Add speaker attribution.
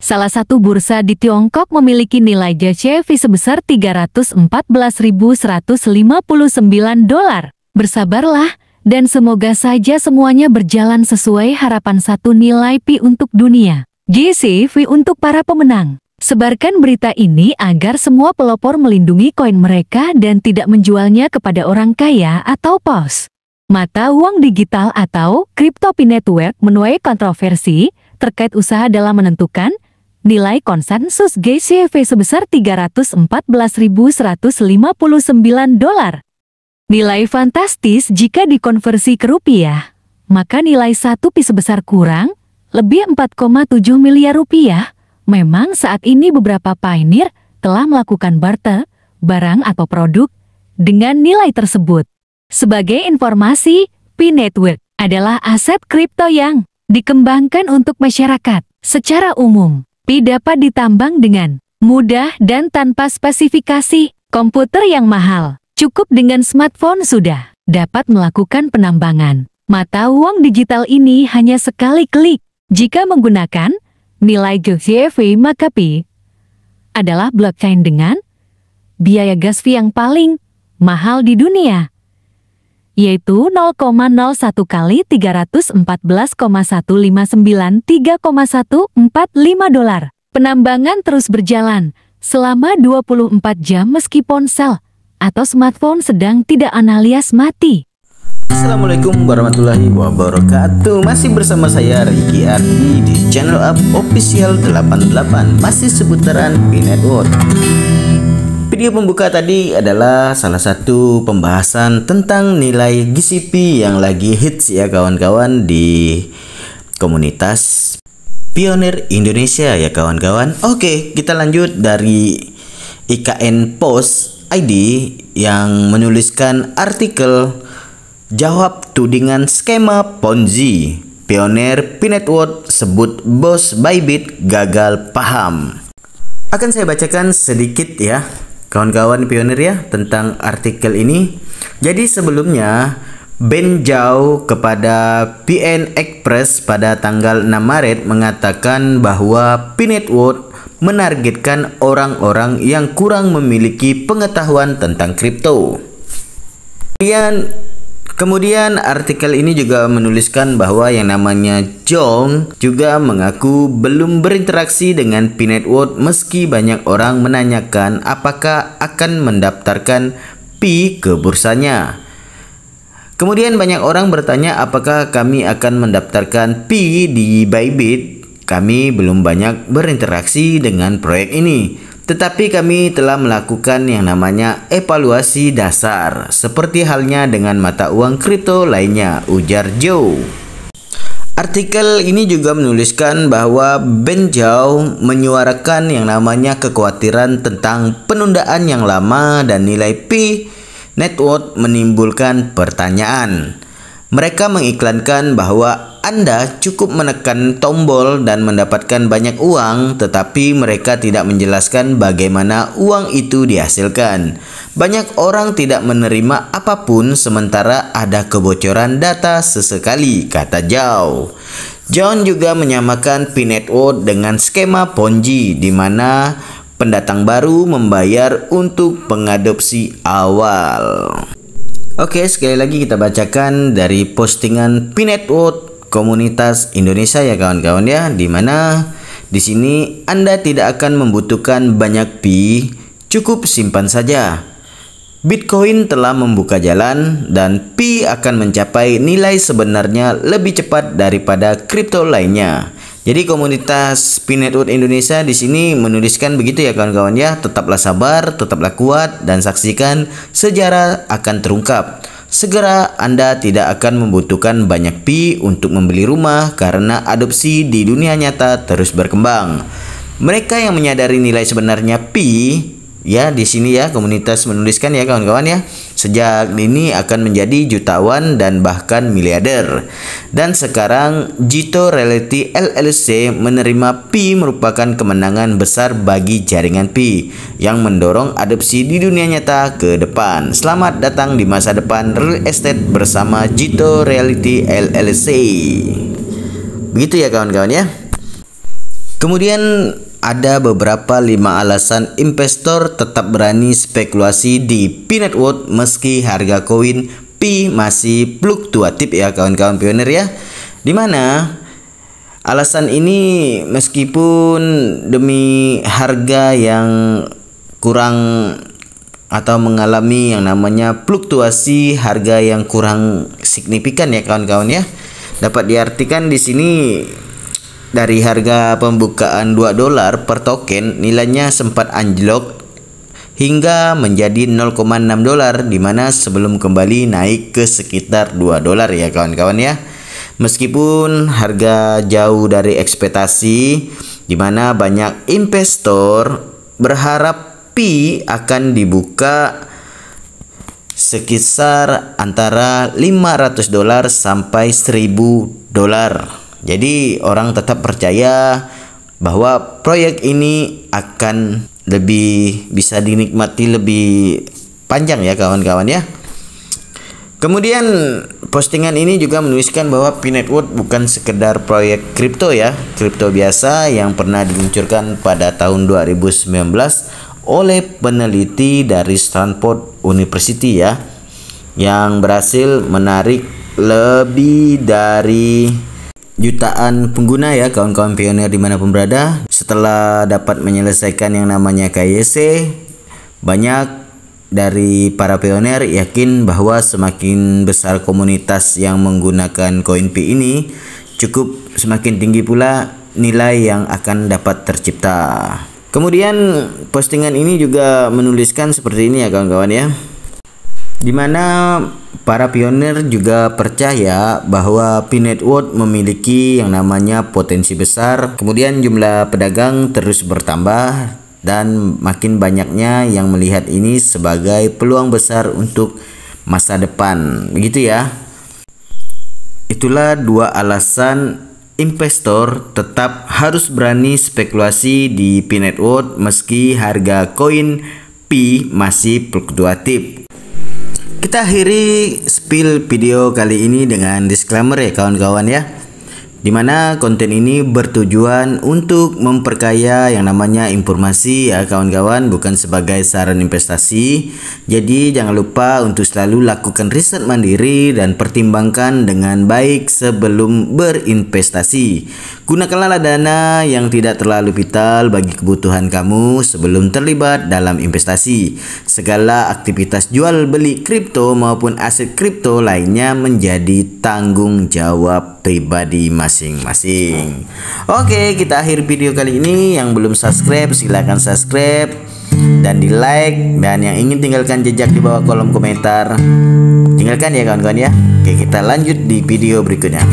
Speaker 1: Salah satu bursa di Tiongkok memiliki nilai JCV sebesar $314.159. Bersabarlah, dan semoga saja semuanya berjalan sesuai harapan. Satu nilai Pi untuk dunia, JCV untuk para pemenang. Sebarkan berita ini agar semua pelopor melindungi koin mereka dan tidak menjualnya kepada orang kaya atau pos. Mata uang digital atau Crypto Pi Network menuai kontroversi terkait usaha dalam menentukan nilai konsensus JCV sebesar $314.159. Nilai fantastis jika dikonversi ke rupiah, maka nilai 1 Pi sebesar kurang lebih 4,7 miliar rupiah. Memang saat ini beberapa pioneer telah melakukan barter, barang atau produk, dengan nilai tersebut. Sebagai informasi, Pi Network adalah aset kripto yang dikembangkan untuk masyarakat. Secara umum, Pi dapat ditambang dengan mudah dan tanpa spesifikasi komputer yang mahal. Cukup dengan smartphone sudah dapat melakukan penambangan. Mata uang digital ini hanya sekali klik. Jika menggunakan nilai JCV, maka Pi adalah blockchain dengan biaya gas fee yang paling mahal di dunia, yaitu 0,01 kali $314,159.3,145. Penambangan terus berjalan selama 24 jam meski ponsel atau smartphone sedang tidak alias mati.
Speaker 2: Assalamualaikum warahmatullahi wabarakatuh. Masih bersama saya Ricky Ardi di channel Up Official 88, masih seputaran Pi Network. Video pembuka tadi adalah salah satu pembahasan tentang nilai GCP yang lagi hits ya kawan-kawan di komunitas Pioneer Indonesia ya kawan-kawan. Oke, kita lanjut dari IKN Post ID yang menuliskan artikel jawab tudingan skema Ponzi. Pioneer Pi Network sebut bos Bybit gagal paham. Akan saya bacakan sedikit ya kawan-kawan Pioneer ya tentang artikel ini. Jadi sebelumnya Ben Zhao kepada PN Express pada tanggal 6 Maret mengatakan bahwa Pi Network menargetkan orang-orang yang kurang memiliki pengetahuan tentang kripto. Kemudian artikel ini juga menuliskan bahwa yang namanya Jong juga mengaku belum berinteraksi dengan Pi Network meski banyak orang menanyakan apakah akan mendaftarkan Pi ke bursanya. Kemudian banyak orang bertanya apakah kami akan mendaftarkan Pi di Bybit. Kami belum banyak berinteraksi dengan proyek ini, tetapi kami telah melakukan yang namanya evaluasi dasar, seperti halnya dengan mata uang kripto lainnya, ujar Zhao. Artikel ini juga menuliskan bahwa Ben Zhao menyuarakan yang namanya kekhawatiran tentang penundaan yang lama dan nilai Pi Network menimbulkan pertanyaan. Mereka mengiklankan bahwa Anda cukup menekan tombol dan mendapatkan banyak uang, tetapi mereka tidak menjelaskan bagaimana uang itu dihasilkan. Banyak orang tidak menerima apapun sementara ada kebocoran data sesekali, kata Zhao. John juga menyamakan Pi Network dengan skema Ponzi, di mana pendatang baru membayar untuk pengadopsi awal. Oke, sekali lagi kita bacakan dari postingan Pi Network komunitas Indonesia ya kawan-kawan ya, dimana di sini Anda tidak akan membutuhkan banyak Pi, cukup simpan saja. Bitcoin telah membuka jalan dan Pi akan mencapai nilai sebenarnya lebih cepat daripada kripto lainnya. Jadi komunitas Pi Network Indonesia di sini menuliskan begitu ya kawan-kawan ya. Tetaplah sabar, tetaplah kuat dan saksikan sejarah akan terungkap. Segera Anda tidak akan membutuhkan banyak Pi untuk membeli rumah karena adopsi di dunia nyata terus berkembang. Mereka yang menyadari nilai sebenarnya Pi ya di sini ya komunitas menuliskan ya kawan-kawan ya, sejak dini akan menjadi jutawan dan bahkan miliarder. Dan sekarang Jito Realty LLC menerima Pi merupakan kemenangan besar bagi jaringan Pi yang mendorong adopsi di dunia nyata ke depan. Selamat datang di masa depan real estate bersama Jito Realty LLC. Begitu ya kawan-kawan ya. Kemudian ada beberapa 5 alasan investor tetap berani spekulasi di Pinetworth meski harga koin Pi masih fluktuatif ya kawan-kawan pioner ya. Dimana alasan ini meskipun demi harga yang kurang atau mengalami yang namanya fluktuasi harga yang kurang signifikan ya kawan-kawan ya. Dapat diartikan di sini dari harga pembukaan $2 per token nilainya sempat anjlok hingga menjadi $0,6 di mana sebelum kembali naik ke sekitar $2 ya kawan-kawan ya. Meskipun harga jauh dari ekspektasi di mana banyak investor berharap Pi akan dibuka sekitar antara $500 sampai $1.000. Jadi orang tetap percaya bahwa proyek ini akan lebih bisa dinikmati lebih panjang ya kawan-kawan ya. Kemudian postingan ini juga menuliskan bahwa Pinetworth bukan sekedar proyek kripto ya, kripto biasa yang pernah diluncurkan pada tahun 2019 oleh peneliti dari Stanford University ya, yang berhasil menarik lebih dari jutaan pengguna ya kawan-kawan pionir dimanapun berada. Setelah dapat menyelesaikan yang namanya KYC, banyak dari para pionir yakin bahwa semakin besar komunitas yang menggunakan koin Pi ini, cukup semakin tinggi pula nilai yang akan dapat tercipta. Kemudian postingan ini juga menuliskan seperti ini ya kawan-kawan ya, dimana para pionir juga percaya bahwa Pinetworth memiliki yang namanya potensi besar. Kemudian jumlah pedagang terus bertambah dan makin banyaknya yang melihat ini sebagai peluang besar untuk masa depan. Begitu ya. Itulah 2 alasan investor tetap harus berani spekulasi di Pinetworth meski harga koin Pi masih fluktuatif. Kita akhiri spill video kali ini dengan disclaimer ya kawan-kawan ya, dimana konten ini bertujuan untuk memperkaya yang namanya informasi ya kawan-kawan, bukan sebagai saran investasi. Jadi jangan lupa untuk selalu lakukan riset mandiri dan pertimbangkan dengan baik sebelum berinvestasi. Gunakanlah dana yang tidak terlalu vital bagi kebutuhan kamu sebelum terlibat dalam investasi. Segala aktivitas jual beli kripto maupun aset kripto lainnya menjadi tanggung jawab pribadi masing-masing. Oke, kita akhir video kali ini. Yang belum subscribe silahkan subscribe dan di like, dan yang ingin tinggalkan jejak di bawah kolom komentar tinggalkan ya kawan-kawan ya. Oke, kita lanjut di video berikutnya.